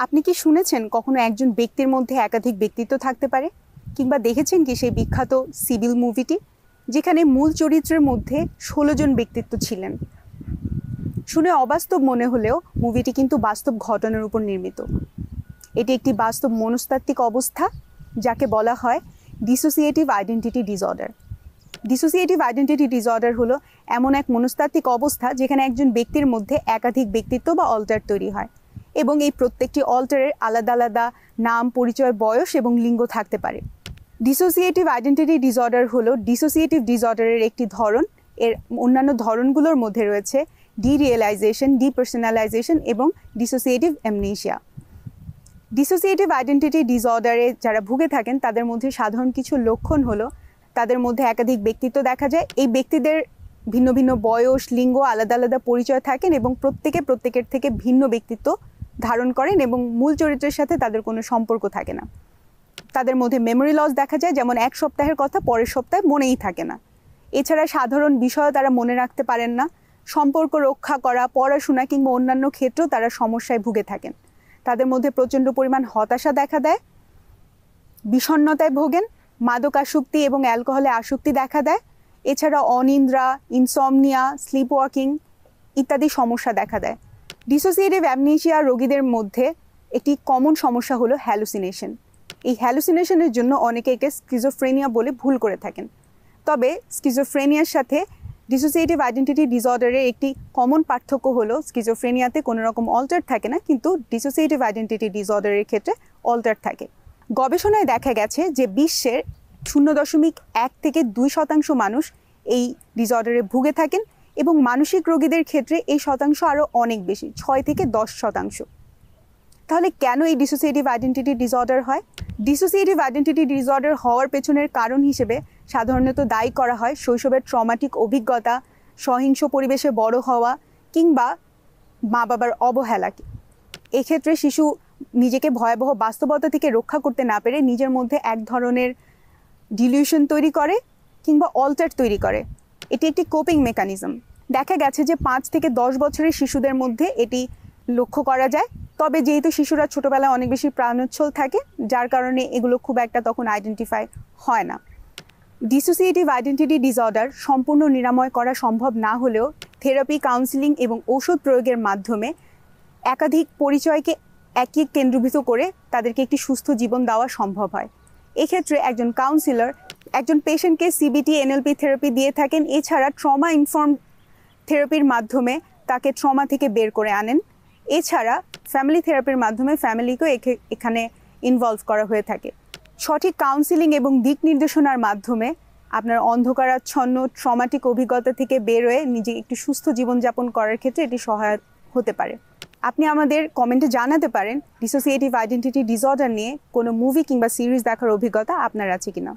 আপনি কি শুনেছেন কখনো একজন ব্যক্তির মধ্যে একাধিক ব্যক্তিত্ব থাকতে পারে? কিংবা দেখেছেন কি সেই বিখ্যাত সিভিল মুভিটি, যেখানে মূল চরিত্রের মধ্যে ১৬ জন ব্যক্তিত্ব ছিলেন? শুনে অবাস্তব মনে হলেও মুভিটি কিন্তু বাস্তব ঘটনার উপর নির্মিত। এটি একটি বাস্তব মনস্তাত্ত্বিক অবস্থা, যাকে বলা হয় dissociative identity disorder. Dissociative identity disorder হলো এমন এক মনস্তাত্ত্বিক অবস্থা যেখানে একজন ব্যক্তির মধ্যে একাধিক ব্যক্তিত্ব বা অল্টার তৈরি হয়, এবং এই প্রত্যেকটি অল্টারের আলাদা আলাদা নাম, পরিচয়, বয়স এবং লিঙ্গ থাকতে পারে। ডিসোসিয়েটিভ আইডেন্টিটি ডিসঅর্ডার হলো ডিসোসিয়েটিভ ডিসঅর্ডারের একটি ধরন। এর অন্যান্য ধরনগুলোর মধ্যে রয়েছে ডিরিয়েলাইজেশন, ডিপার্সোনালাইজেশন এবং ডিসোসিয়েটিভ অ্যামনেশিয়া। ডিসোসিয়েটিভ আইডেন্টিটি ডিসঅর্ডারে যারা ভুগে থাকেন তাদের মধ্যে সাধারণ কিছু লক্ষণ হলো তাদের মধ্যে একাধিক ব্যক্তিত্ব দেখা যায়। এই ব্যক্তিদের ভিন্ন ভিন্ন বয়স, লিঙ্গ, আলাদা আলাদা পরিচয় থাকেন এবং প্রত্যেকের থেকে ভিন্ন ব্যক্তিত্ব ধারণ করেন এবং মূল চরিত্রের সাথে তাদের কোনো সম্পর্ক থাকে না। তাদের মধ্যে মেমোরি লস দেখা যায়, যেমন এক সপ্তাহের কথা পরের সপ্তাহে মনেই থাকে না। এছাড়া সাধারণ বিষয় তারা মনে রাখতে পারেন না। সম্পর্ক রক্ষা করা, পড়াশোনা কিংবা অন্যান্য ক্ষেত্রেও তারা সমস্যায় ভুগে থাকেন। তাদের মধ্যে প্রচণ্ড পরিমাণ হতাশা দেখা দেয়, বিষণ্ণতায় ভোগেন, মাদকাসক্তি এবং অ্যালকোহলে আসক্তি দেখা দেয়। এছাড়া অনিদ্রা, ইনসমনিয়া, স্লিপ ওয়াকিং ইত্যাদি সমস্যা দেখা দেয়। ডিসোসিয়েটিভ অ্যামনেশিয়া রোগীদের মধ্যে একটি কমন সমস্যা হলো হ্যালুসিনেশন। এই হ্যালুসিনেশনের জন্য অনেকে একে স্কিজোফ্রেনিয়া বলে ভুল করে থাকেন। তবে স্কিজোফ্রেনিয়ার সাথে ডিসোসিয়েটিভ আইডেন্টিটি ডিসঅর্ডারের একটি কমন পার্থক্য হলো স্কিজোফ্রেনিয়াতে কোনো রকম অল্টার থাকে না, কিন্তু ডিসোসিয়েটিভ আইডেন্টিটি ডিসঅর্ডারের ক্ষেত্রে অল্টার থাকে। গবেষণায় দেখা গেছে যে বিশ্বের 0.1 থেকে 2% মানুষ এই ডিসঅর্ডারে ভুগে থাকেন এবং মানসিক রোগীদের ক্ষেত্রে এই শতাংশ আরও অনেক বেশি, 6 থেকে 10%। তাহলে কেন এই ডিসোসিয়েটিভ আইডেন্টিটি ডিসঅর্ডার হয়? ডিসোসিয়েটিভ আইডেন্টিটি ডিসঅর্ডার হওয়ার পেছনের কারণ হিসেবে সাধারণত দায়ী করা হয় শৈশবের ট্রমাটিক অভিজ্ঞতা, সহিংস পরিবেশে বড় হওয়া কিংবা মা বাবার অবহেলাকে। এক্ষেত্রে শিশু নিজেকে ভয়াবহ বাস্তবতা থেকে রক্ষা করতে না পেরে নিজের মধ্যে এক ধরনের ডিলিউশন তৈরি করে কিংবা অল্টার তৈরি করে। এটি একটি কোপিং মেকানিজম। দেখা গেছে যে 5 থেকে 10 বছরের শিশুদের মধ্যে এটি লক্ষ্য করা যায়। তবে যেহেতু শিশুরা ছোটোবেলায় অনেক বেশি প্রাণোচ্ছল থাকে, যার কারণে এগুলো খুব একটা তখন আইডেন্টিফাই হয় না। ডিসোসিয়েটিভ আইডেন্টিটি ডিসঅর্ডার সম্পূর্ণ নিরাময় করা সম্ভব না হলেও থেরাপি, কাউন্সিলিং এবং ওষুধ প্রয়োগের মাধ্যমে একাধিক পরিচয়কে একই কেন্দ্রীভূত করে তাদেরকে একটি সুস্থ জীবন দেওয়া সম্ভব হয়। এক্ষেত্রে একজন কাউন্সিলর একজন পেশেন্টকে সিবিটি, এনএলপি থেরাপি দিয়ে থাকেন। এছাড়া ট্রমা ইনফর্ম থেরাপির মাধ্যমে তাকে ট্রমা থেকে বের করে আনেন। এছাড়া ফ্যামিলি থেরাপির মাধ্যমে ফ্যামিলিকেও এখানে ইনভলভ করা হয়ে থাকে। সঠিক কাউন্সিলিং এবং দিক নির্দেশনার মাধ্যমে আপনার অন্ধকারাচ্ছন্ন ট্রমাটিক অভিজ্ঞতা থেকে বের হয়ে নিজে একটি সুস্থ জীবনযাপন করার ক্ষেত্রে এটি সহায়ক হতে পারে। আপনি আমাদের কমেন্টে জানাতে পারেন ডিসোসিয়েটিভ আইডেন্টিটি ডিসঅর্ডার নিয়ে কোনো মুভি কিংবা সিরিজ দেখার অভিজ্ঞতা আপনার আছে কিনা।